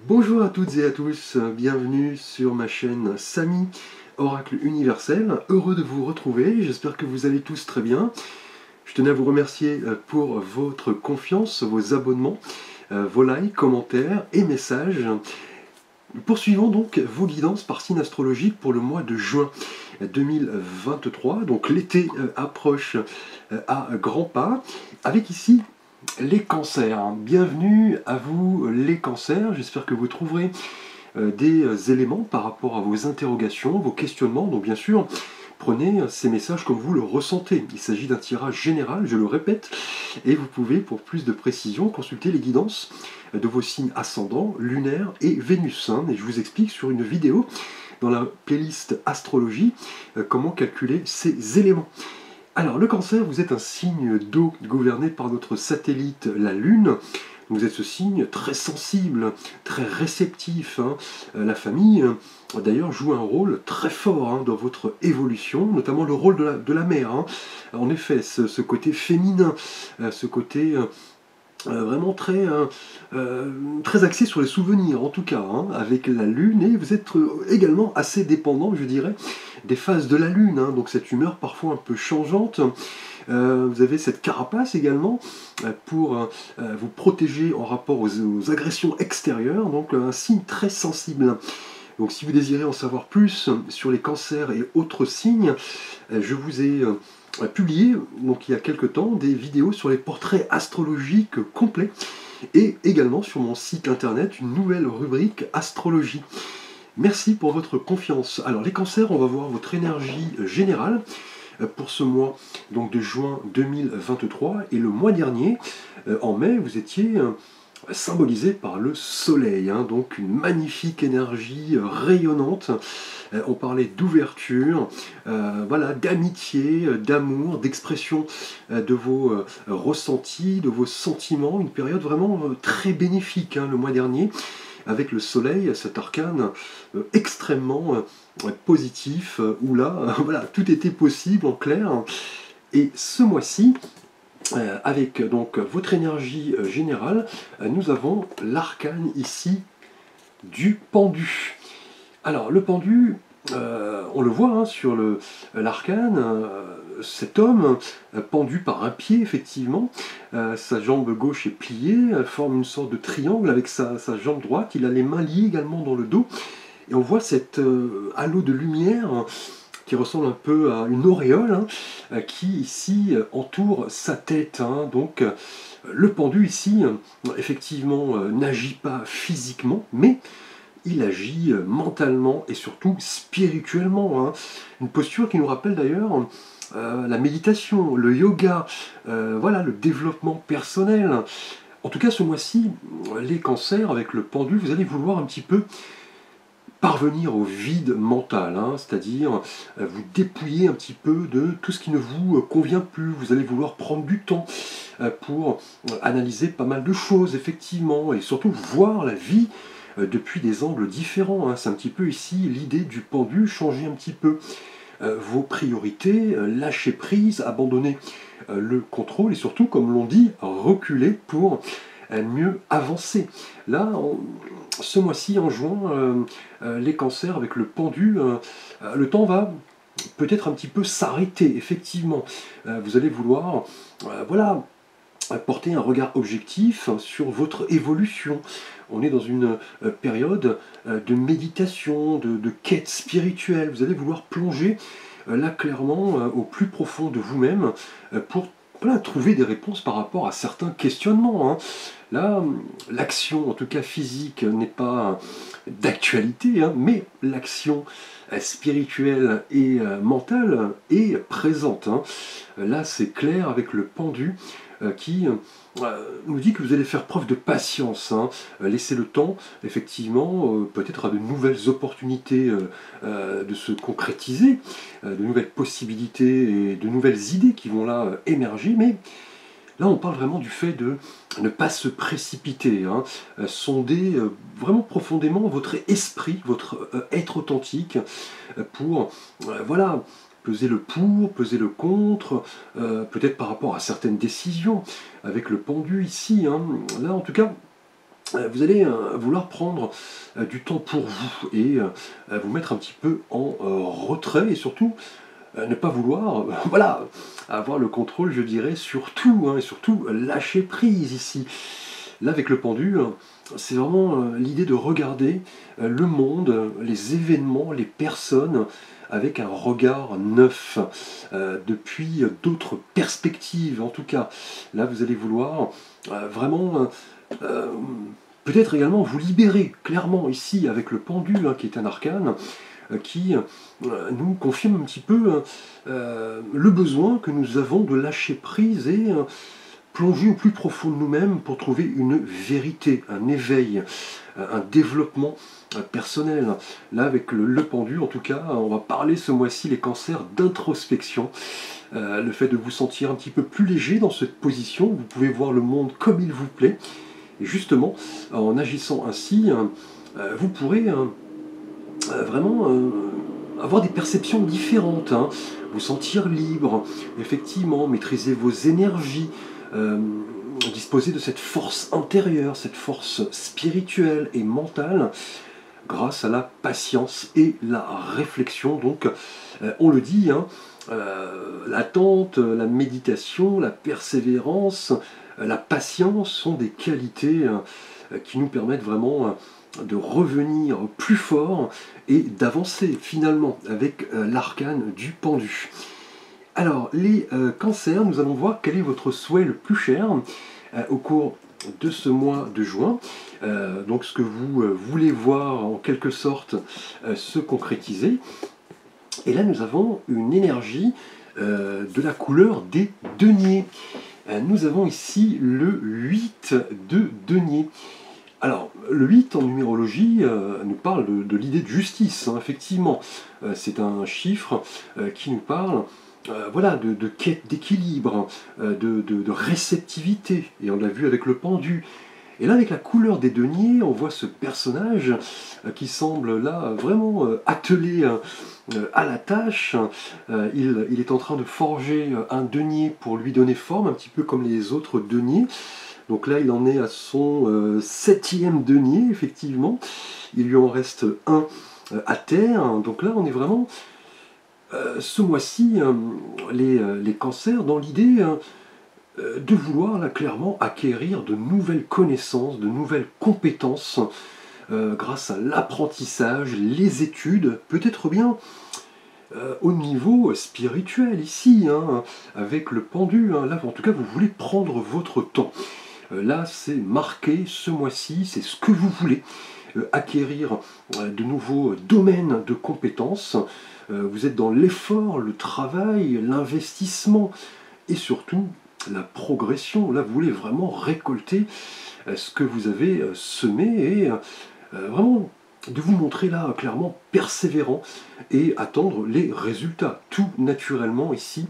Bonjour à toutes et à tous, bienvenue sur ma chaîne Samy, Oracle Universel. Heureux de vous retrouver, j'espère que vous allez tous très bien. Je tenais à vous remercier pour votre confiance, vos abonnements, vos likes, commentaires et messages. Nous poursuivons donc vos guidances par signe astrologique pour le mois de juin 2023. Donc l'été approche à grands pas, avec ici les cancers. Bienvenue à vous les cancers, j'espère que vous trouverez des éléments par rapport à vos interrogations, vos questionnements. Donc bien sûr, prenez ces messages comme vous le ressentez. Il s'agit d'un tirage général, je le répète, et vous pouvez, pour plus de précision, consulter les guidances de vos signes ascendants, lunaires et Vénus. Et je vous explique sur une vidéo dans la playlist astrologie comment calculer ces éléments. Alors, le cancer, vous êtes un signe d'eau gouverné par notre satellite, la Lune. Vous êtes ce signe très sensible, très réceptif. La famille, d'ailleurs, joue un rôle très fort dans votre évolution, notamment le rôle de la mère. En effet, ce côté féminin, ce côté vraiment très axé sur les souvenirs, en tout cas, avec la Lune. Et vous êtes également assez dépendant, je dirais, des phases de la Lune. Donc cette humeur parfois un peu changeante. Vous avez cette carapace également pour vous protéger en rapport aux agressions extérieures, donc un signe très sensible. Donc si vous désirez en savoir plus sur les cancers et autres signes, je vous ai publié donc il y a quelque temps des vidéos sur les portraits astrologiques complets et également sur mon site internet une nouvelle rubrique astrologie. Merci pour votre confiance. Alors les cancers, on va voir votre énergie générale pour ce mois donc de juin 2023, et le mois dernier, en mai, vous étiez symbolisé par le soleil, donc une magnifique énergie rayonnante. On parlait d'ouverture, voilà, d'amitié, d'amour, d'expression de vos ressentis, de vos sentiments, une période vraiment très bénéfique le mois dernier, avec le soleil, cet arcane extrêmement positif, où là, voilà, tout était possible en clair. Et ce mois-ci, avec donc votre énergie générale, nous avons l'arcane ici du pendu. Alors le pendu, on le voit sur l'arcane, cet homme pendu par un pied, effectivement, sa jambe gauche est pliée, forme une sorte de triangle avec sa jambe droite, il a les mains liées également dans le dos, et on voit cet halo de lumière qui ressemble un peu à une auréole, qui ici entoure sa tête. Donc le pendu ici, effectivement, n'agit pas physiquement, mais il agit mentalement et surtout spirituellement. Une posture qui nous rappelle d'ailleurs la méditation, le yoga, voilà, le développement personnel. En tout cas, ce mois-ci, les cancers, avec le pendu, vous allez vouloir un petit peu parvenir au vide mental, c'est-à-dire vous dépouiller un petit peu de tout ce qui ne vous convient plus. Vous allez vouloir prendre du temps pour analyser pas mal de choses, effectivement, et surtout voir la vie depuis des angles différents. C'est un petit peu ici l'idée du pendu, changer un petit peu vos priorités, lâcher prise, abandonner le contrôle, et surtout, comme l'on dit, reculer pour mieux avancer. Là, ce mois-ci, en juin, les cancers avec le pendu, le temps va peut-être un petit peu s'arrêter, effectivement. Vous allez vouloir, voilà, porter un regard objectif sur votre évolution. On est dans une période de méditation, de quête spirituelle. Vous allez vouloir plonger là clairement au plus profond de vous-même pour trouver des réponses par rapport à certains questionnements. Là, l'action, en tout cas physique, n'est pas d'actualité, mais l'action spirituelle et mentale est présente. Là, c'est clair avec le pendu qui nous dit que vous allez faire preuve de patience. Laissez le temps, effectivement, peut-être à de nouvelles opportunités de se concrétiser, de nouvelles possibilités et de nouvelles idées qui vont là émerger, mais là on parle vraiment du fait de ne pas se précipiter, sonder vraiment profondément votre esprit, votre être authentique, pour voilà, peser le pour, peser le contre, peut-être par rapport à certaines décisions, avec le pendu ici. Là, en tout cas, vous allez vouloir prendre du temps pour vous et vous mettre un petit peu en retrait et surtout ne pas vouloir voilà, avoir le contrôle, je dirais, sur tout, hein, et surtout lâcher prise ici. Là, avec le pendu, c'est vraiment l'idée de regarder le monde, les événements, les personnes avec un regard neuf, depuis d'autres perspectives. En tout cas, là, vous allez vouloir vraiment euh, peut-être également vous libérer, clairement, ici, avec le pendu, hein, qui est un arcane, qui nous confirme un petit peu le besoin que nous avons de lâcher prise et plonger au plus profond de nous-mêmes pour trouver une vérité, un éveil, un développement personnel. Là, avec le pendu, en tout cas, on va parler ce mois-ci, les cancers, d'introspection. Le fait de vous sentir un petit peu plus léger dans cette position, vous pouvez voir le monde comme il vous plaît. Et justement, en agissant ainsi, vous pourrez vraiment avoir des perceptions différentes, hein, vous sentir libre, effectivement, maîtriser vos énergies, disposer de cette force intérieure, cette force spirituelle et mentale, grâce à la patience et la réflexion. Donc, on le dit, hein, l'attente, la méditation, la persévérance, la patience sont des qualités qui nous permettent vraiment de revenir plus fort et d'avancer finalement avec l'arcane du pendu. Alors, les cancers, nous allons voir quel est votre souhait le plus cher au cours de ce mois de juin. Donc, ce que vous voulez voir en quelque sorte se concrétiser. Et là, nous avons une énergie de la couleur des deniers. Nous avons ici le 8 de denier. Alors, le 8 en numérologie nous parle de l'idée de justice, hein, effectivement. C'est un chiffre qui nous parle voilà, de quête d'équilibre, de réceptivité. Et on l'a vu avec le pendu. Et là, avec la couleur des deniers, on voit ce personnage qui semble là vraiment attelé à la tâche. Il est en train de forger un denier pour lui donner forme, un petit peu comme les autres deniers. Donc là, il en est à son 7e denier, effectivement. Il lui en reste un à terre. Donc là, on est vraiment, ce mois-ci, les cancers, dans l'idée de vouloir, là, clairement, acquérir de nouvelles connaissances, de nouvelles compétences, grâce à l'apprentissage, les études, peut-être bien au niveau spirituel, ici, hein, avec le pendu. Hein. Là, en tout cas, vous voulez prendre votre temps. Là, c'est marqué ce mois-ci, c'est ce que vous voulez, acquérir de nouveaux domaines de compétences. Vous êtes dans l'effort, le travail, l'investissement et surtout la progression. Là, vous voulez vraiment récolter ce que vous avez semé et vraiment de vous montrer là clairement persévérant et attendre les résultats. Tout naturellement ici,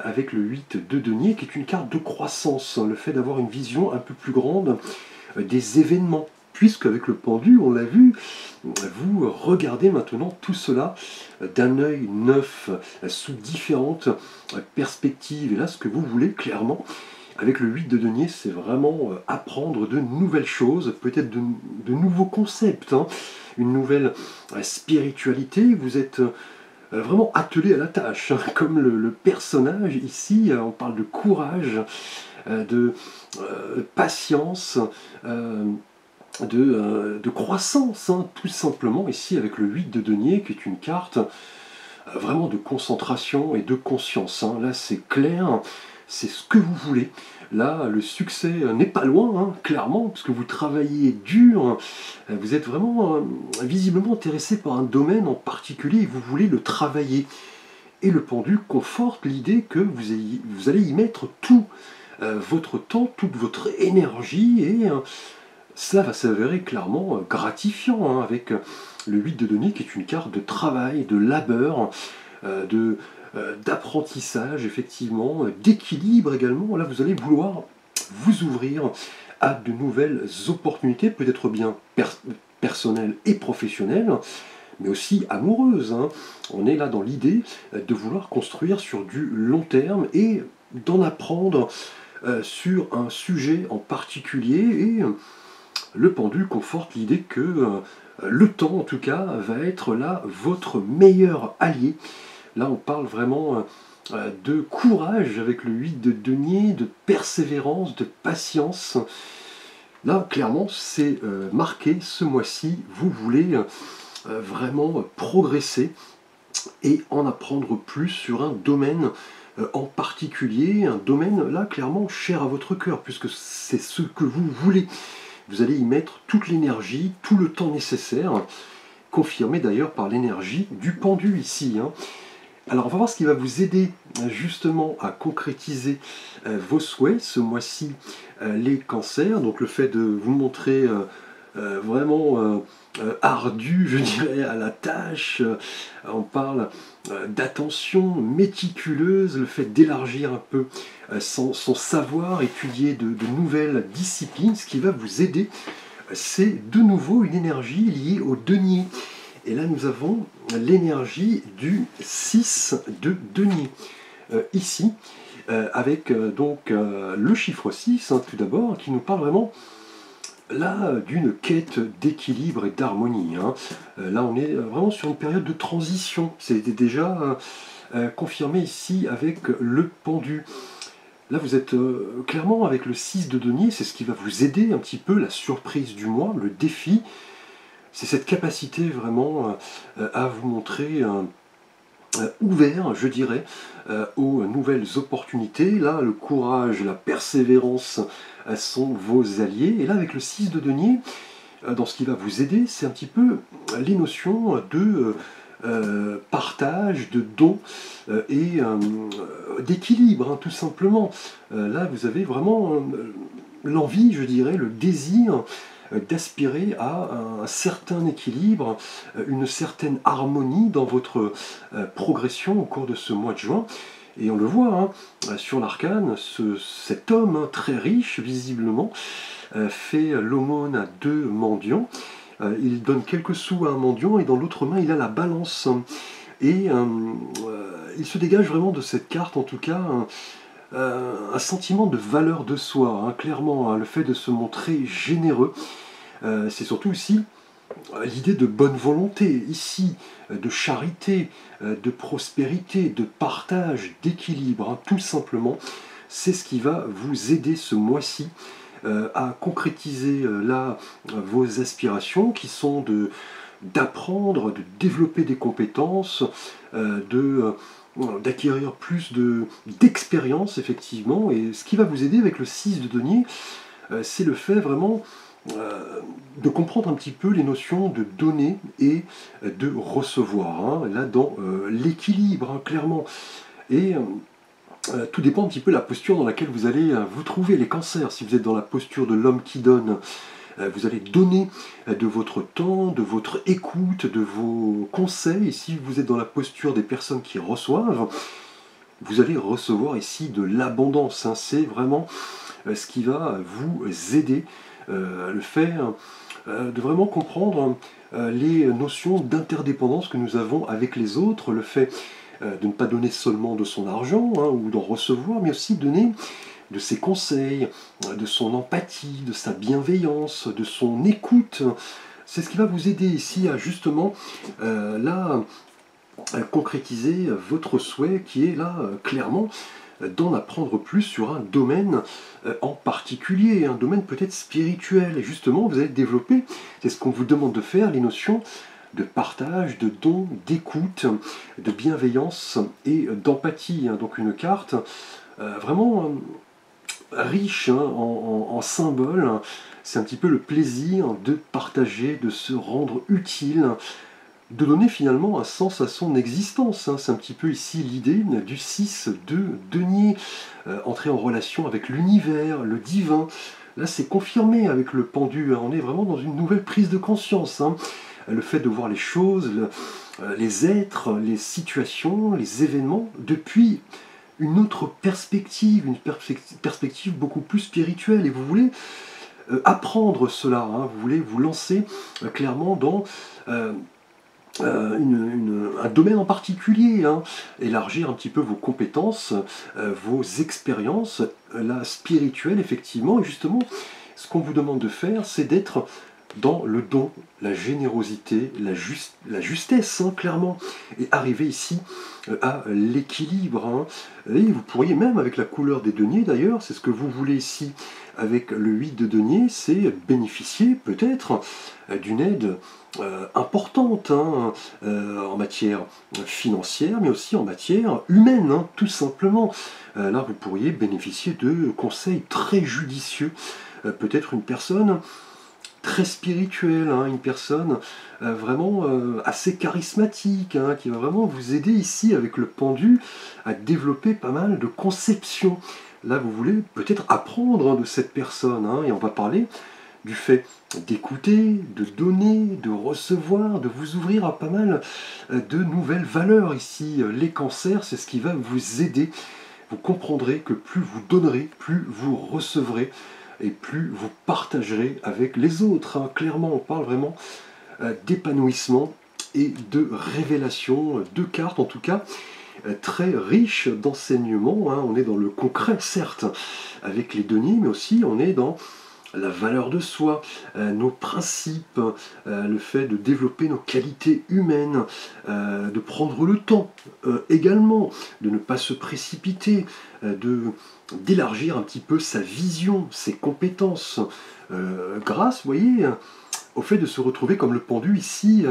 avec le 8 de denier, qui est une carte de croissance, le fait d'avoir une vision un peu plus grande des événements, puisque avec le pendu, on l'a vu, vous regardez maintenant tout cela d'un œil neuf, sous différentes perspectives. Et là, ce que vous voulez, clairement, avec le 8 de denier, c'est vraiment apprendre de nouvelles choses, peut-être de nouveaux concepts, hein, une nouvelle spiritualité. Vous êtes vraiment attelé à la tâche, hein, comme le personnage ici. On parle de courage, de patience, de croissance, hein, tout simplement, ici avec le 8 de denier, qui est une carte vraiment de concentration et de conscience. Hein. Là, c'est clair, c'est ce que vous voulez. Là, le succès n'est pas loin, hein, clairement, parce que vous travaillez dur, vous êtes vraiment visiblement intéressé par un domaine en particulier et vous voulez le travailler. Et le pendu conforte l'idée que vous allez y mettre tout votre temps, toute votre énergie, et cela va s'avérer clairement gratifiant, hein, avec le 8 de denier qui est une carte de travail, de labeur, d'apprentissage, effectivement, d'équilibre également. Là, vous allez vouloir vous ouvrir à de nouvelles opportunités, peut-être bien personnelles et professionnelles, mais aussi amoureuses. Hein. On est là dans l'idée de vouloir construire sur du long terme et d'en apprendre sur un sujet en particulier et le pendu conforte l'idée que le temps, en tout cas, va être là votre meilleur allié. Là, on parle vraiment de courage avec le 8 de denier, de persévérance, de patience. Là, clairement, c'est marqué ce mois-ci. Vous voulez vraiment progresser et en apprendre plus sur un domaine en particulier, un domaine là clairement cher à votre cœur, puisque c'est ce que vous voulez. Vous allez y mettre toute l'énergie, tout le temps nécessaire, confirmé d'ailleurs par l'énergie du pendu ici. Alors on va voir ce qui va vous aider justement à concrétiser vos souhaits ce mois-ci, les cancers. Donc le fait de vous montrer vraiment ardu, je dirais, à la tâche. On parle d'attention méticuleuse, le fait d'élargir un peu son savoir, étudier de nouvelles disciplines. Ce qui va vous aider, c'est de nouveau une énergie liée au denier. Et là, nous avons l'énergie du 6 de denier. Ici, avec donc le chiffre 6, tout d'abord, qui nous parle vraiment là d'une quête d'équilibre et d'harmonie. Là, on est vraiment sur une période de transition. C'était déjà confirmé ici avec le pendu. Là, vous êtes clairement avec le 6 de denier, c'est ce qui va vous aider un petit peu, la surprise du mois, le défi. C'est cette capacité vraiment à vous montrer ouvert, je dirais, aux nouvelles opportunités. Là, le courage, la persévérance sont vos alliés. Et là, avec le 6 de denier, dans ce qui va vous aider, c'est un petit peu les notions de partage, de don et d'équilibre, tout simplement. Là, vous avez vraiment l'envie, je dirais, le désir d'aspirer à un certain équilibre, une certaine harmonie dans votre progression au cours de ce mois de juin. Et on le voit sur l'arcane, cet homme très riche, visiblement, fait l'aumône à 2 mendiants. Il donne quelques sous à un mendiant et dans l'autre main, il a la balance. Et il se dégage vraiment de cette carte, en tout cas, un sentiment de valeur de soi, clairement, le fait de se montrer généreux. C'est surtout aussi l'idée de bonne volonté, ici, de charité, de prospérité, de partage, d'équilibre, tout simplement. C'est ce qui va vous aider ce mois-ci à concrétiser là vos aspirations qui sont d'apprendre, de développer des compétences, d'acquérir plus d'expérience effectivement. Et ce qui va vous aider avec le 6 de denier, c'est le fait vraiment de comprendre un petit peu les notions de donner et de recevoir, là dans l'équilibre, clairement. Et tout dépend un petit peu de la posture dans laquelle vous allez vous trouver, les cancers. Si vous êtes dans la posture de l'homme qui donne, vous allez donner de votre temps, de votre écoute, de vos conseils. Et si vous êtes dans la posture des personnes qui reçoivent, vous allez recevoir ici de l'abondance. C'est vraiment ce qui va vous aider, le fait de vraiment comprendre les notions d'interdépendance que nous avons avec les autres, le fait de ne pas donner seulement de son argent ou d'en recevoir, mais aussi donner de ses conseils, de son empathie, de sa bienveillance, de son écoute. C'est ce qui va vous aider ici à justement là concrétiser votre souhait qui est là clairement d'en apprendre plus sur un domaine en particulier, un domaine peut-être spirituel. Et justement, vous allez développer, c'est ce qu'on vous demande de faire, les notions de partage, de don, d'écoute, de bienveillance et d'empathie. Donc une carte vraiment riche en symboles. C'est un petit peu le plaisir de partager, de se rendre utile, de donner finalement un sens à son existence. C'est un petit peu ici l'idée du 6 de denier, entrer en relation avec l'univers, le divin. Là, c'est confirmé avec le pendu. On est vraiment dans une nouvelle prise de conscience. Le fait de voir les choses, les êtres, les situations, les événements depuis une autre perspective, une perspective beaucoup plus spirituelle. Et vous voulez apprendre cela, vous voulez vous lancer clairement dans un domaine en particulier, élargir un petit peu vos compétences, vos expériences, la spirituelle effectivement, et justement, ce qu'on vous demande de faire, c'est d'être dans le don, la générosité, la justesse, hein, clairement, et arriver ici à l'équilibre. Hein. Et vous pourriez même, avec la couleur des deniers d'ailleurs, c'est ce que vous voulez ici avec le 8 de denier, c'est bénéficier peut-être d'une aide importante hein, en matière financière, mais aussi en matière humaine, hein, tout simplement. Là, vous pourriez bénéficier de conseils très judicieux. Peut-être une personne très spirituelle, hein, une personne vraiment assez charismatique, hein, qui va vraiment vous aider ici avec le pendu à développer pas mal de conceptions. Là, vous voulez peut-être apprendre hein, de cette personne, hein, et on va parler du fait d'écouter, de donner, de recevoir, de vous ouvrir à pas mal de nouvelles valeurs ici. Les cancers, c'est ce qui va vous aider. Vous comprendrez que plus vous donnerez, plus vous recevrez et plus vous partagerez avec les autres. Hein. Clairement, on parle vraiment d'épanouissement et de révélation, deux cartes en tout cas très riches d'enseignements. Hein. On est dans le concret, certes, avec les deniers, mais aussi on est dans la valeur de soi, nos principes, le fait de développer nos qualités humaines, de prendre le temps également, de ne pas se précipiter, d'élargir un petit peu sa vision, ses compétences, grâce, vous voyez, au fait de se retrouver comme le pendu ici,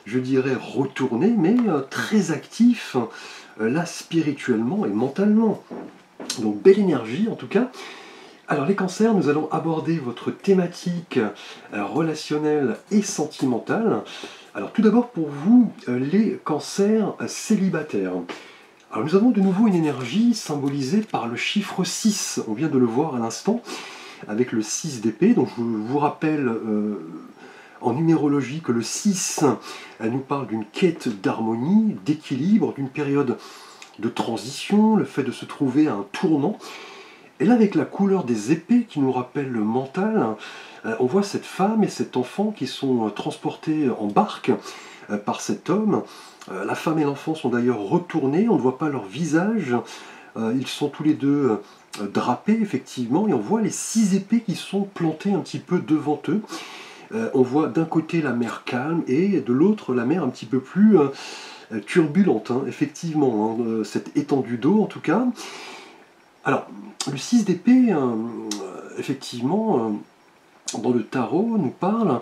je dirais retourné, mais très actif, là spirituellement et mentalement. Donc belle énergie en tout cas. Alors les cancers, nous allons aborder votre thématique relationnelle et sentimentale. Alors tout d'abord pour vous, les cancers célibataires. Alors nous avons de nouveau une énergie symbolisée par le chiffre 6. On vient de le voir à l'instant avec le 6 d'épée. Donc je vous rappelle en numérologie que le 6 nous parle d'une quête d'harmonie, d'équilibre, d'une période de transition, le fait de se trouver à un tournant. Et là, avec la couleur des épées qui nous rappelle le mental, on voit cette femme et cet enfant qui sont transportés en barque par cet homme. La femme et l'enfant sont d'ailleurs retournés, on ne voit pas leur visage. Ils sont tous les deux drapés, effectivement, et on voit les 6 épées qui sont plantées un petit peu devant eux. On voit d'un côté la mer calme et de l'autre la mer un petit peu plus turbulente, hein, effectivement, hein, cette étendue d'eau en tout cas. Alors, le 6 d'épée, effectivement, dans le tarot, nous parle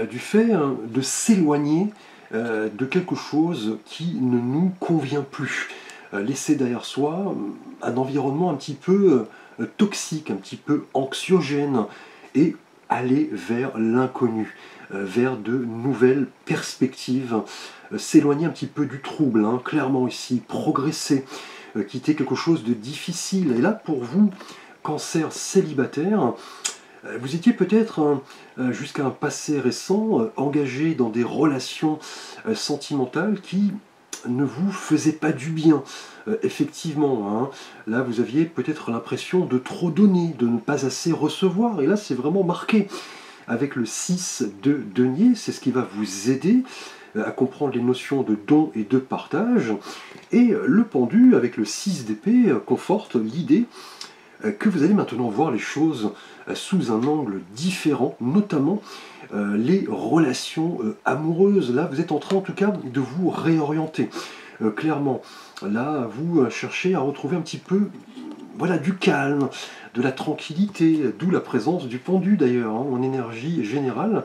du fait de s'éloigner de quelque chose qui ne nous convient plus. Laisser derrière soi un environnement un petit peu toxique, un petit peu anxiogène, et aller vers l'inconnu, vers de nouvelles perspectives, s'éloigner un petit peu du trouble, hein, clairement ici, progresser, quitter quelque chose de difficile. Et là, pour vous, cancer célibataire, vous étiez peut-être, jusqu'à un passé récent, engagé dans des relations sentimentales qui ne vous faisaient pas du bien. Effectivement, hein, là, vous aviez peut-être l'impression de trop donner, de ne pas assez recevoir. Et là, c'est vraiment marqué. Avec le 6 de denier, c'est ce qui va vous aider à comprendre les notions de don et de partage. Et le pendu, avec le 6 d'épée, conforte l'idée que vous allez maintenant voir les choses sous un angle différent, notamment les relations amoureuses. Là, vous êtes en train, en tout cas, de vous réorienter. Clairement, là, vous cherchez à retrouver un petit peu, voilà, du calme, de la tranquillité, d'où la présence du pendu d'ailleurs, hein, en énergie générale,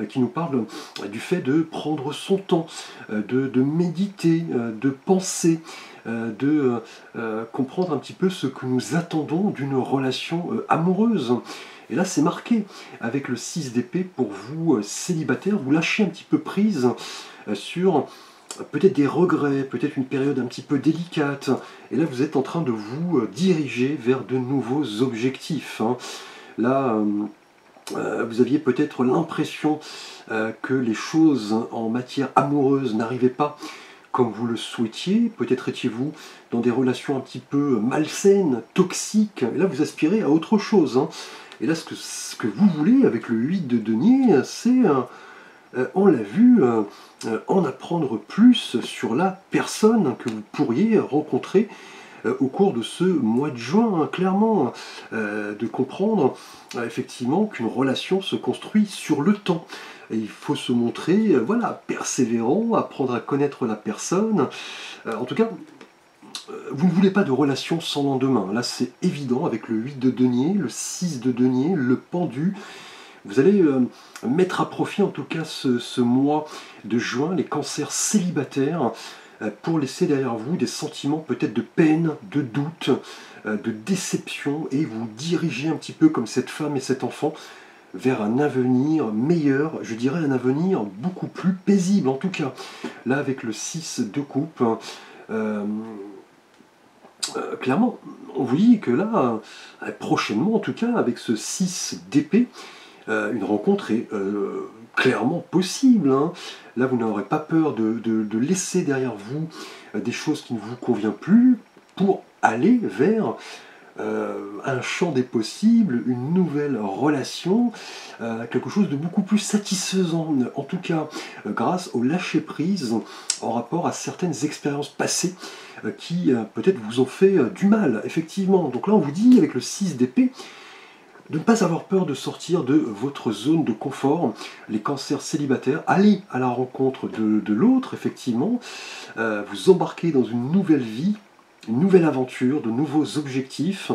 qui nous parle du fait de prendre son temps, de méditer, de penser, de comprendre un petit peu ce que nous attendons d'une relation amoureuse. Et là, c'est marqué avec le 6 d'épée pour vous, célibataires, vous lâchez un petit peu prise sur peut-être des regrets, peut-être une période un petit peu délicate. Et là, vous êtes en train de vous diriger vers de nouveaux objectifs. Hein. Là, vous aviez peut-être l'impression que les choses en matière amoureuse n'arrivaient pas comme vous le souhaitiez. Peut-être étiez-vous dans des relations un petit peu malsaines, toxiques. Et là, vous aspirez à autre chose. Hein. Et là, ce que vous voulez avec le 8 de denier, c'est, on l'a vu, en apprendre plus sur la personne que vous pourriez rencontrer au cours de ce mois de juin, hein, clairement, de comprendre effectivement qu'une relation se construit sur le temps. Et il faut se montrer voilà, persévérant, apprendre à connaître la personne. En tout cas, vous ne voulez pas de relation sans lendemain. Là, c'est évident avec le 8 de denier, le 6 de denier, le pendu. Vous allez mettre à profit en tout cas ce mois de juin, les cancers célibataires, pour laisser derrière vous des sentiments peut-être de peine, de doute, de déception, et vous diriger un petit peu comme cette femme et cet enfant vers un avenir meilleur, je dirais un avenir beaucoup plus paisible en tout cas. Là avec le 6 de coupe, clairement, on vous dit que là, prochainement en tout cas, avec ce 6 d'épée, une rencontre est clairement possible. Hein. Là, vous n'aurez pas peur de laisser derrière vous des choses qui ne vous conviennent plus pour aller vers un champ des possibles, une nouvelle relation, quelque chose de beaucoup plus satisfaisant, en tout cas grâce au lâcher-prise en rapport à certaines expériences passées qui peut-être vous ont fait du mal, effectivement. Donc là, on vous dit, avec le 6 d'épée, de ne pas avoir peur de sortir de votre zone de confort. Les cancers célibataires, allez à la rencontre de l'autre, effectivement, vous embarquez dans une nouvelle vie, une nouvelle aventure, de nouveaux objectifs.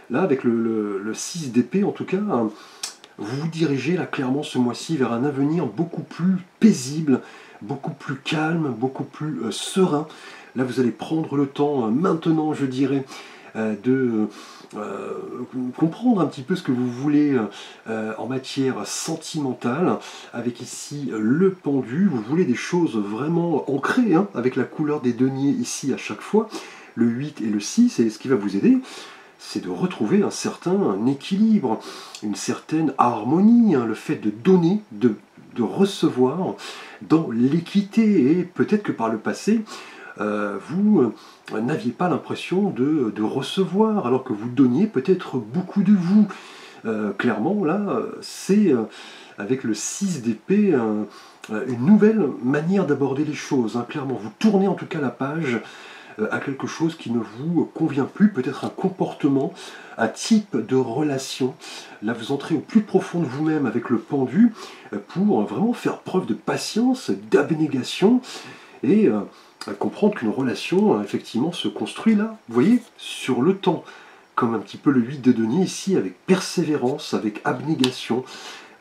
Là, avec le 6 d'épée, en tout cas, vous vous dirigez là clairement ce mois-ci vers un avenir beaucoup plus paisible, beaucoup plus calme, beaucoup plus serein. Là, vous allez prendre le temps maintenant, je dirais, de comprendre un petit peu ce que vous voulez en matière sentimentale, avec ici le pendu. Vous voulez des choses vraiment ancrées, hein, avec la couleur des deniers ici à chaque fois, le 8 et le 6, et ce qui va vous aider, c'est de retrouver un certain équilibre, une certaine harmonie, hein, le fait de donner, de recevoir dans l'équité, et peut-être que par le passé, vous n'aviez pas l'impression de recevoir, alors que vous donniez peut-être beaucoup de vous. Clairement, là, c'est avec le 6 d'épée une nouvelle manière d'aborder les choses. Hein. Clairement, vous tournez en tout cas la page à quelque chose qui ne vous convient plus, peut-être un comportement, un type de relation. Là, vous entrez au plus profond de vous-même avec le pendu pour vraiment faire preuve de patience, d'abnégation, et comprendre qu'une relation, effectivement, se construit là, vous voyez, sur le temps, comme un petit peu le 8 de denier ici, avec persévérance, avec abnégation,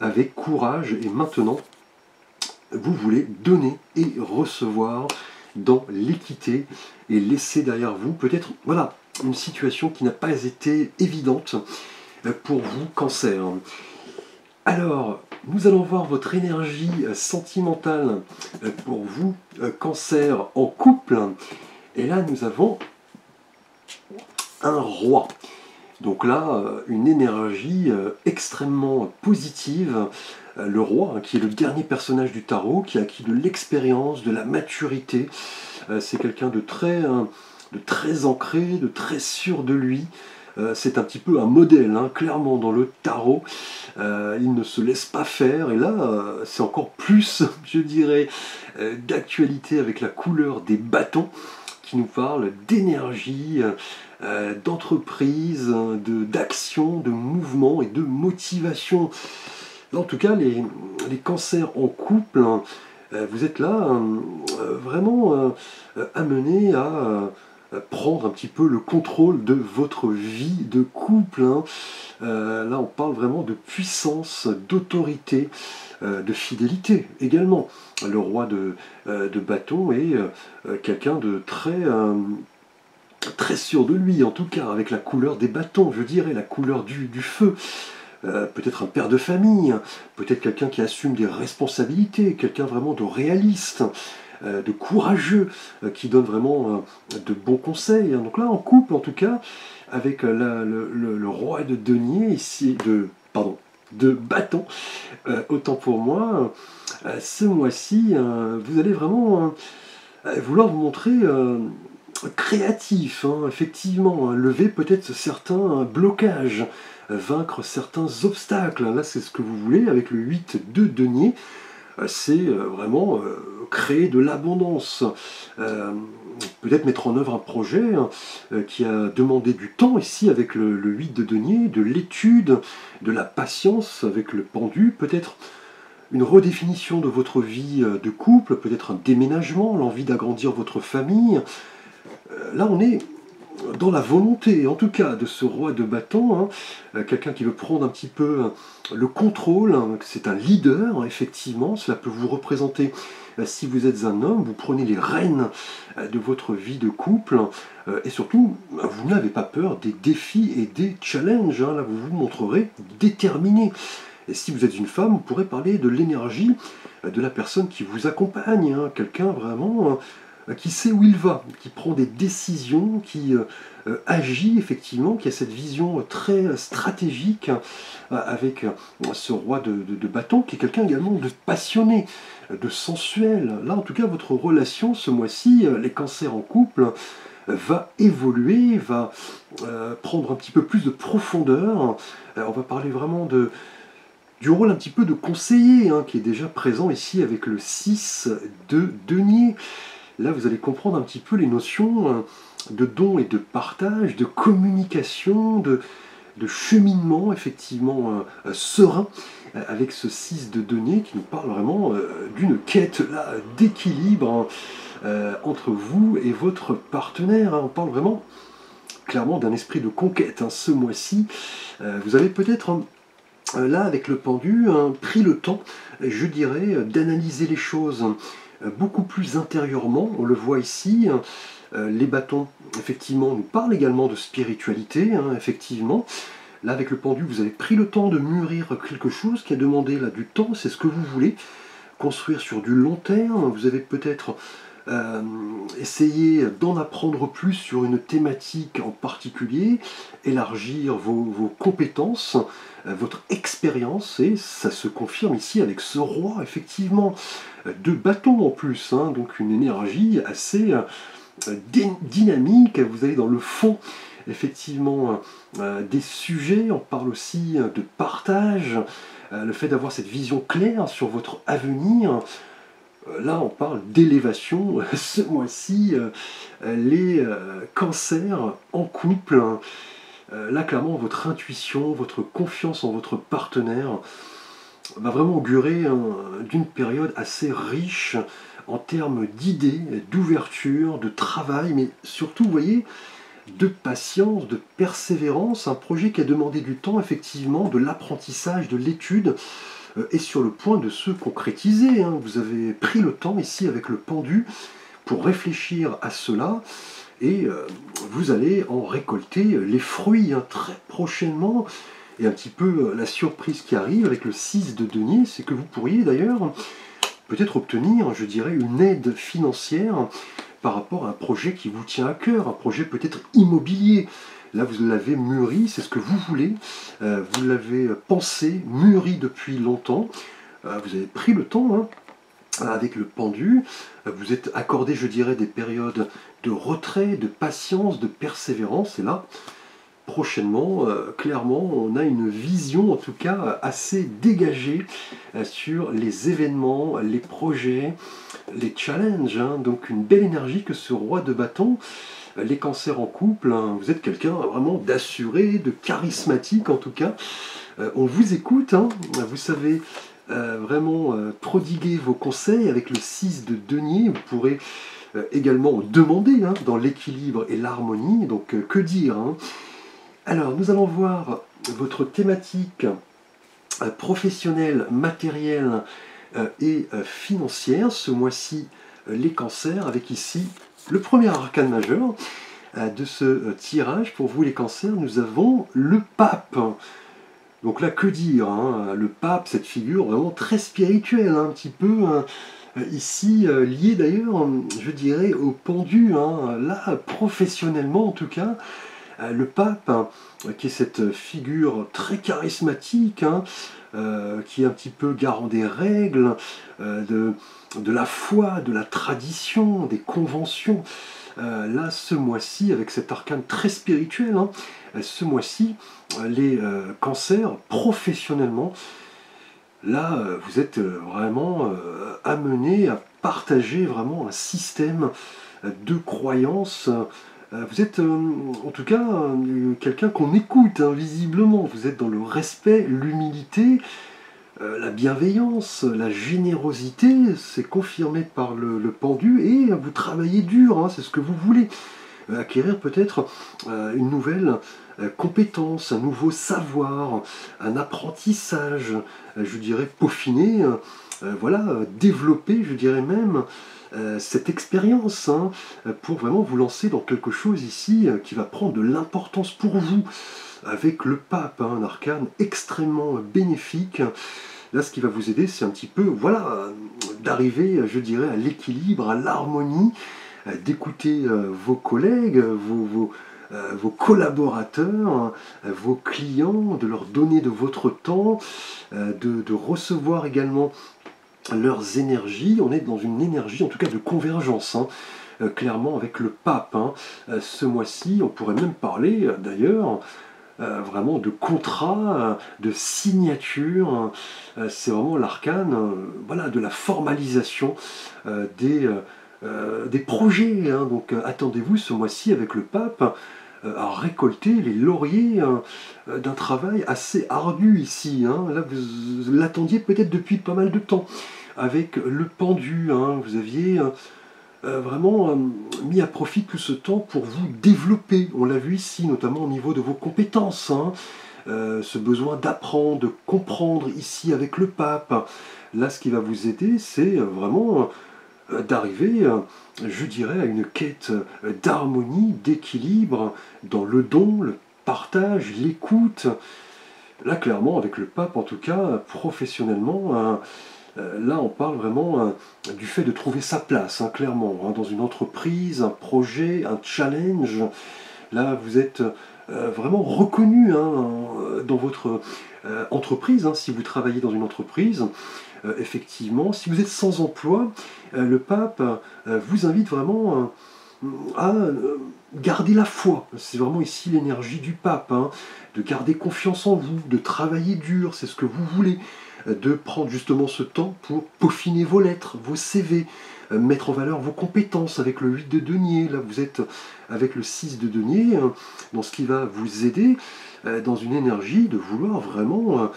avec courage, et maintenant, vous voulez donner et recevoir dans l'équité, et laisser derrière vous peut-être, voilà, une situation qui n'a pas été évidente pour vous, Cancer. Alors, nous allons voir votre énergie sentimentale pour vous, Cancer, en couple. Et là, nous avons un roi. Donc là, une énergie extrêmement positive. Le roi, hein, qui est le dernier personnage du tarot, qui a acquis de l'expérience, de la maturité. C'est quelqu'un de très ancré, de très sûr de lui. C'est un petit peu un modèle, hein, clairement, dans le tarot. Il ne se laisse pas faire, et là, c'est encore plus, je dirais, d'actualité avec la couleur des bâtons, qui nous parle d'énergie, d'entreprise, d'action, de mouvement et de motivation. En tout cas, les cancers en couple, hein, vous êtes là vraiment amenés à prendre un petit peu le contrôle de votre vie de couple. Hein. Là, on parle vraiment de puissance, d'autorité, de fidélité également. Le roi de bâton est quelqu'un de très sûr de lui, en tout cas, avec la couleur des bâtons, je dirais, la couleur du feu. Peut-être un père de famille, peut-être quelqu'un qui assume des responsabilités, quelqu'un vraiment de réaliste, de courageux, qui donne vraiment de bons conseils. Donc là, en couple, en tout cas, avec le roi de denier, ici, de bâton, autant pour moi, ce mois-ci, vous allez vraiment vouloir vous montrer créatif, hein, effectivement, hein, lever peut-être certains blocages, vaincre certains obstacles. Là, c'est ce que vous voulez avec le 8 de denier. C'est vraiment créer de l'abondance, peut-être mettre en œuvre un projet qui a demandé du temps ici avec le 8 de denier, de l'étude, de la patience avec le pendu, peut-être une redéfinition de votre vie de couple, peut-être un déménagement, l'envie d'agrandir votre famille. Là, on est dans la volonté, en tout cas, de ce roi de bâton, quelqu'un qui veut prendre un petit peu le contrôle, c'est un leader, effectivement, cela peut vous représenter, si vous êtes un homme, vous prenez les rênes de votre vie de couple, et surtout, vous n'avez pas peur des défis et des challenges, là vous vous montrerez déterminé. Et si vous êtes une femme, vous pourrez parler de l'énergie de la personne qui vous accompagne, quelqu'un vraiment qui sait où il va, qui prend des décisions, qui agit effectivement, qui a cette vision très stratégique avec ce roi de bâton, qui est quelqu'un également de passionné, de sensuel. Là, en tout cas, votre relation ce mois-ci, les cancers en couple, va évoluer, va prendre un petit peu plus de profondeur. On va parler vraiment du rôle un petit peu de conseiller, qui est déjà présent ici avec le 6 de denier. Là, vous allez comprendre un petit peu les notions de don et de partage, de communication, de cheminement, effectivement, serein, avec ce 6 de denier qui nous parle vraiment d'une quête d'équilibre entre vous et votre partenaire. On parle vraiment clairement d'un esprit de conquête ce mois-ci. Vous avez peut-être là, avec le pendu, pris le temps, je dirais, d'analyser les choses beaucoup plus intérieurement. On le voit ici, les bâtons, effectivement, nous parlent également de spiritualité, effectivement. Là, avec le pendu, vous avez pris le temps de mûrir quelque chose qui a demandé là, du temps, c'est ce que vous voulez, construire sur du long terme. Vous avez peut-être essayé d'en apprendre plus sur une thématique en particulier, élargir vos compétences, votre expérience, et ça se confirme ici avec ce roi, effectivement, de bâton en plus, donc une énergie assez dynamique. Vous allez dans le fond, effectivement, des sujets. On parle aussi de partage, le fait d'avoir cette vision claire sur votre avenir. Là, on parle d'élévation. Ce mois-ci, les cancers en couple. Là, clairement, votre intuition, votre confiance en votre partenaire va vraiment augurer d'une période assez riche en termes d'idées, d'ouverture, de travail, mais surtout, vous voyez, de patience, de persévérance. Un projet qui a demandé du temps, effectivement, de l'apprentissage, de l'étude, est sur le point de se concrétiser. Vous avez pris le temps ici avec le pendu pour réfléchir à cela, et vous allez en récolter les fruits très prochainement. Et un petit peu la surprise qui arrive avec le 6 de denier, c'est que vous pourriez d'ailleurs peut-être obtenir, je dirais, une aide financière par rapport à un projet qui vous tient à cœur, un projet peut-être immobilier. Là, vous l'avez mûri, c'est ce que vous voulez, vous l'avez pensé, mûri depuis longtemps, vous avez pris le temps avec le pendu, vous êtes accordé, je dirais, des périodes de retrait, de patience, de persévérance, et là, prochainement, clairement, on a une vision, en tout cas, assez dégagée sur les événements, les projets, les challenges, donc une belle énergie que ce roi de bâton. Les cancers en couple, vous êtes quelqu'un vraiment d'assuré, de charismatique en tout cas. On vous écoute, vous savez vraiment prodiguer vos conseils avec le 6 de denier. Vous pourrez également demander dans l'équilibre et l'harmonie, donc que dire Alors, nous allons voir votre thématique professionnelle, matérielle et financière. Ce mois-ci, les cancers, avec ici le premier arcane majeur de ce tirage. Pour vous les cancers, nous avons le pape. Donc là, que dire le pape, cette figure vraiment très spirituelle, un petit peu ici liée d'ailleurs, je dirais, au pendu. Là, professionnellement en tout cas, le pape, qui est cette figure très charismatique, qui est un petit peu garant des règles, de la foi, de la tradition, des conventions. Là, ce mois-ci, avec cet arcane très spirituel, ce mois-ci, les cancers, professionnellement, là, vous êtes vraiment amenés à partager vraiment un système de croyance. Vous êtes en tout cas quelqu'un qu'on écoute, hein, visiblement. Vous êtes dans le respect, l'humilité, la bienveillance, la générosité. C'est confirmé par le pendu et vous travaillez dur, hein, c'est ce que vous voulez. Acquérir peut-être une nouvelle compétence, un nouveau savoir, un apprentissage, je dirais peaufiner, voilà, développer, je dirais même, cette expérience, hein, pour vraiment vous lancer dans quelque chose ici qui va prendre de l'importance pour vous, avec le pape, hein, un arcane extrêmement bénéfique. Là, ce qui va vous aider, c'est un petit peu, voilà, d'arriver, je dirais, à l'équilibre, à l'harmonie, d'écouter vos collègues, vos collaborateurs, vos clients, de leur donner de votre temps, de recevoir également leurs énergies. On est dans une énergie, en tout cas, de convergence, hein, clairement, avec le pape, hein. Ce mois-ci, on pourrait même parler, d'ailleurs, vraiment de contrat, de signature. C'est vraiment l'arcane, voilà, de la formalisation des projets, hein. Donc attendez-vous ce mois-ci avec le pape à récolter les lauriers d'un travail assez ardu ici, hein. Là, vous l'attendiez peut-être depuis pas mal de temps. Avec le pendu, hein, vous aviez vraiment mis à profit tout ce temps pour vous développer. On l'a vu ici, notamment au niveau de vos compétences, hein. Ce besoin d'apprendre, de comprendre ici avec le pape. Là, ce qui va vous aider, c'est vraiment d'arriver, je dirais, à une quête d'harmonie, d'équilibre dans le don, le partage, l'écoute. Là, clairement, avec le pape, en tout cas, professionnellement, là, on parle vraiment du fait de trouver sa place, hein, clairement, hein, dans une entreprise, un projet, un challenge. Là, vous êtes vraiment reconnu, hein, dans votre entreprise, hein, si vous travaillez dans une entreprise. Effectivement, si vous êtes sans emploi, le pape vous invite vraiment à garder la foi. C'est vraiment ici l'énergie du pape, hein, de garder confiance en vous, de travailler dur, c'est ce que vous voulez, de prendre justement ce temps pour peaufiner vos lettres, vos CV, mettre en valeur vos compétences avec le 8 de denier. Là, vous êtes avec le 6 de denier, dans ce qui va vous aider, dans une énergie de vouloir vraiment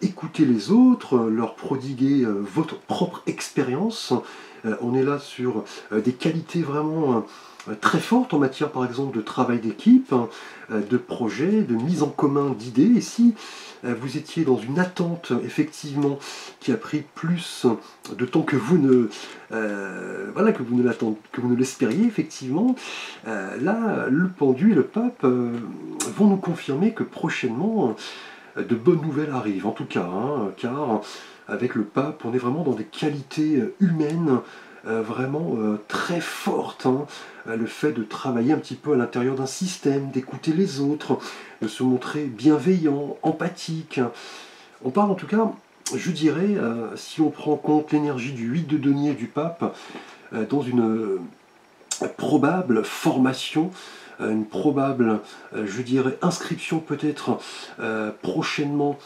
écouter les autres, leur prodiguer votre propre expérience. On est là sur des qualités vraiment très fortes en matière, par exemple, de travail d'équipe, de projet, de mise en commun d'idées. Et si vous étiez dans une attente, effectivement, qui a pris plus de temps que vous ne, voilà, que vous ne l'espériez, effectivement, là, le pendu et le pape vont nous confirmer que prochainement, de bonnes nouvelles arrivent, en tout cas, hein, car avec le pape, on est vraiment dans des qualités humaines vraiment très fortes, hein. Le fait de travailler un petit peu à l'intérieur d'un système, d'écouter les autres, de se montrer bienveillant, empathique. On parle en tout cas, je dirais, si on prend en compte l'énergie du 8 de denier du pape, dans une probable formation, une probable, je dirais, inscription peut-être prochainement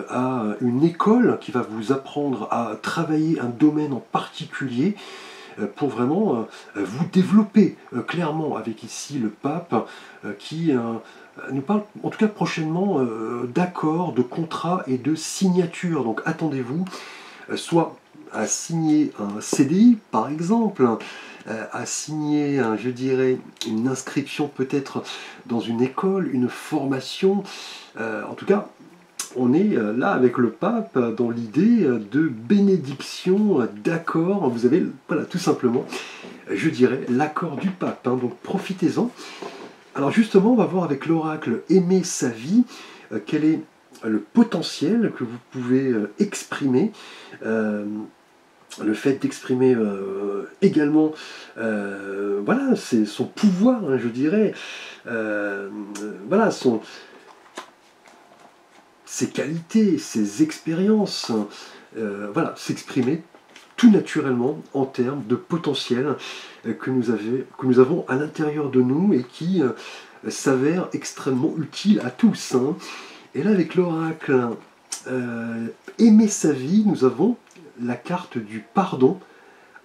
à une école qui va vous apprendre à travailler un domaine en particulier pour vraiment vous développer clairement, avec ici le pape qui nous parle en tout cas prochainement d'accords, de contrats et de signatures. Donc attendez-vous soit à signer un CDI par exemple, à signer, je dirais, une inscription peut-être dans une école, une formation. En tout cas, on est là avec le pape dans l'idée de bénédiction, d'accord. Vous avez, voilà, tout simplement, je dirais, l'accord du pape, hein, donc profitez-en. Alors justement, on va voir avec l'oracle Aimer sa vie, quel est le potentiel que vous pouvez exprimer. Le fait d'exprimer également, voilà, c'est son pouvoir, hein, je dirais, voilà, ses qualités, ses expériences, voilà, s'exprimer tout naturellement en termes de potentiel que nous avons à l'intérieur de nous et qui s'avère extrêmement utile à tous, hein. Et là, avec l'oracle Aimer sa vie, nous avons la carte du pardon,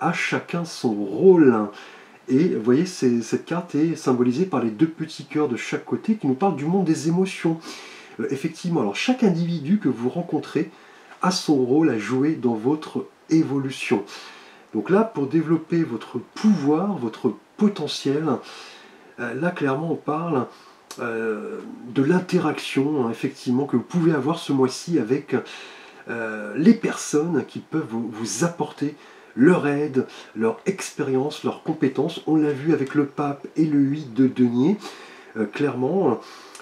à chacun son rôle. Et vous voyez, cette carte est symbolisée par les deux petits cœurs de chaque côté qui nous parlent du monde des émotions. Effectivement, alors chaque individu que vous rencontrez a son rôle à jouer dans votre évolution. Donc là, pour développer votre pouvoir, votre potentiel, là clairement on parle de l'interaction, hein, effectivement, que vous pouvez avoir ce mois-ci avec les personnes qui peuvent vous apporter leur aide, leur expérience, leurs compétences. On l'a vu avec le pape et le 8 de denier. Clairement,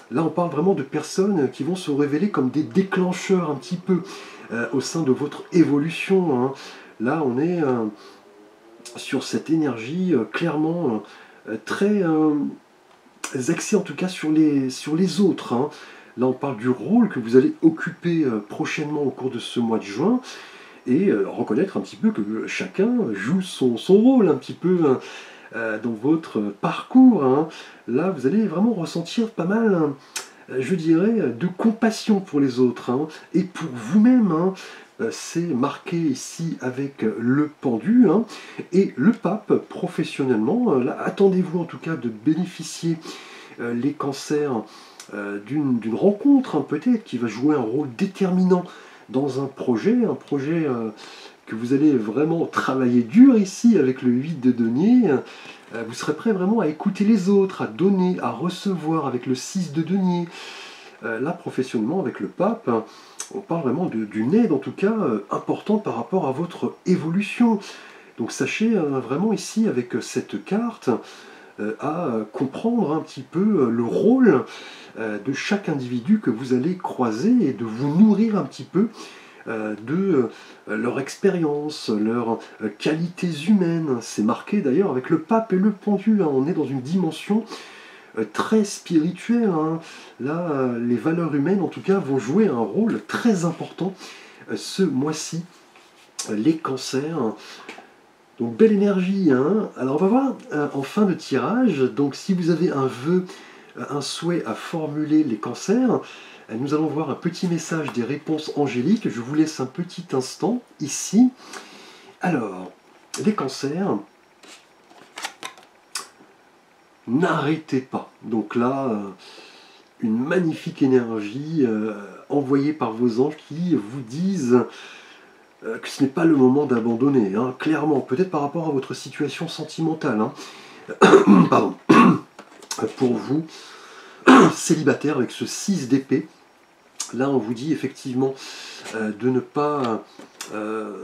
là on parle vraiment de personnes qui vont se révéler comme des déclencheurs un petit peu au sein de votre évolution, hein. Là on est sur cette énergie clairement très axée en tout cas sur les autres, hein. Là on parle du rôle que vous allez occuper prochainement au cours de ce mois de juin, et reconnaître un petit peu que chacun joue son rôle un petit peu dans votre parcours, hein. Là vous allez vraiment ressentir pas mal, je dirais, de compassion pour les autres, hein, et pour vous-même, hein. C'est marqué ici avec le pendu, hein, et le pape professionnellement. Là, attendez-vous en tout cas de bénéficier les cancers d'une rencontre, hein, peut-être, qui va jouer un rôle déterminant dans un projet que vous allez vraiment travailler dur ici avec le 8 de denier. Vous serez prêt vraiment à écouter les autres, à donner, à recevoir avec le 6 de denier. Là, professionnellement, avec le pape, on parle vraiment d'une aide, en tout cas, importante par rapport à votre évolution. Donc sachez vraiment ici, avec cette carte, à comprendre un petit peu le rôle de chaque individu que vous allez croiser et de vous nourrir un petit peu de leur expérience, leurs qualités humaines. C'est marqué d'ailleurs avec le pape et le pendu, hein. On est dans une dimension très spirituelle, hein. Là, les valeurs humaines, en tout cas, vont jouer un rôle très important ce mois-ci. Les cancers. Donc, belle énergie, hein. Alors, on va voir en fin de tirage. Donc, si vous avez un vœu, un souhait à formuler, les cancers, nous allons voir un petit message des réponses angéliques. Je vous laisse un petit instant ici. Alors, les cancers, n'arrêtez pas. Donc là, une magnifique énergie envoyée par vos anges qui vous disent que ce n'est pas le moment d'abandonner, hein, clairement, peut-être par rapport à votre situation sentimentale, hein. Pardon. Pour vous, célibataire, avec ce 6 d'épée, là on vous dit effectivement de ne pas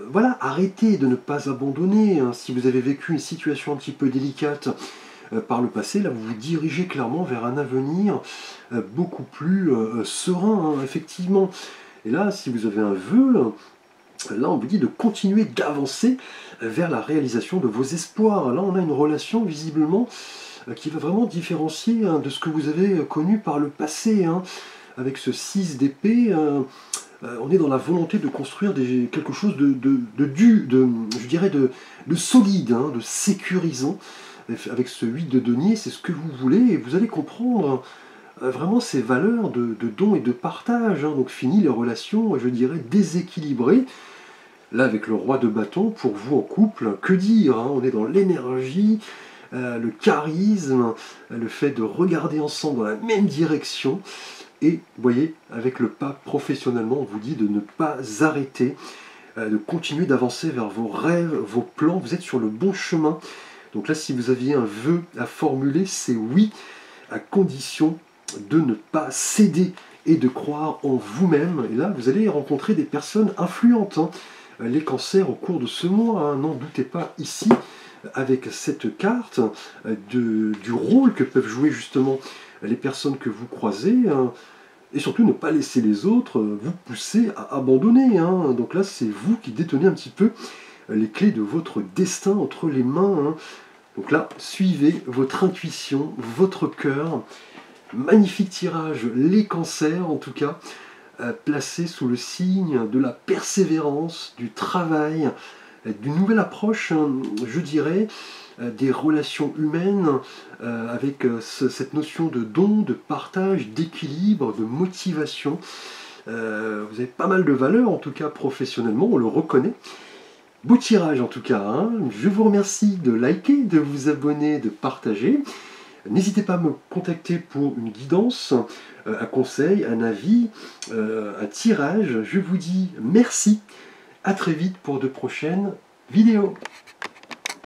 voilà, arrêter, de ne pas abandonner, hein. Si vous avez vécu une situation un petit peu délicate par le passé, là vous vous dirigez clairement vers un avenir beaucoup plus serein, hein, effectivement. Et là, si vous avez un vœu, là on vous dit de continuer d'avancer vers la réalisation de vos espoirs. Là on a une relation visiblement qui va vraiment différencier, hein, de ce que vous avez connu par le passé, hein. Avec ce 6 d'épée, on est dans la volonté de construire quelque chose je dirais de solide, hein, de sécurisant. Avec ce 8 de denier, c'est ce que vous voulez, et vous allez comprendre vraiment ces valeurs de don et de partage, hein. Donc fini les relations, je dirais, déséquilibrées. Là, avec le roi de bâton, pour vous en couple, que dire, hein, on est dans l'énergie, le charisme, le fait de regarder ensemble dans la même direction. Et vous voyez, avec le pape, professionnellement, on vous dit de ne pas arrêter, de continuer d'avancer vers vos rêves, vos plans. Vous êtes sur le bon chemin. Donc là, si vous aviez un vœu à formuler, c'est oui, à condition de ne pas céder et de croire en vous-même. Et là, vous allez rencontrer des personnes influentes, hein. Les cancers au cours de ce mois, hein, n'en doutez pas ici, avec cette carte, du rôle que peuvent jouer justement les personnes que vous croisez, hein. Et surtout ne pas laisser les autres vous pousser à abandonner, hein. Donc là, c'est vous qui détenez un petit peu les clés de votre destin entre les mains, hein. Donc là, suivez votre intuition, votre cœur. Magnifique tirage, les cancers en tout cas, placés sous le signe de la persévérance, du travail, d'une nouvelle approche, hein, je dirais, des relations humaines, avec cette notion de don, de partage, d'équilibre, de motivation. Vous avez pas mal de valeurs, en tout cas professionnellement, on le reconnaît. Beau tirage en tout cas, hein. Je vous remercie de liker, de vous abonner, de partager. N'hésitez pas à me contacter pour une guidance, un conseil, un avis, un tirage. Je vous dis merci, à très vite pour de prochaines vidéos.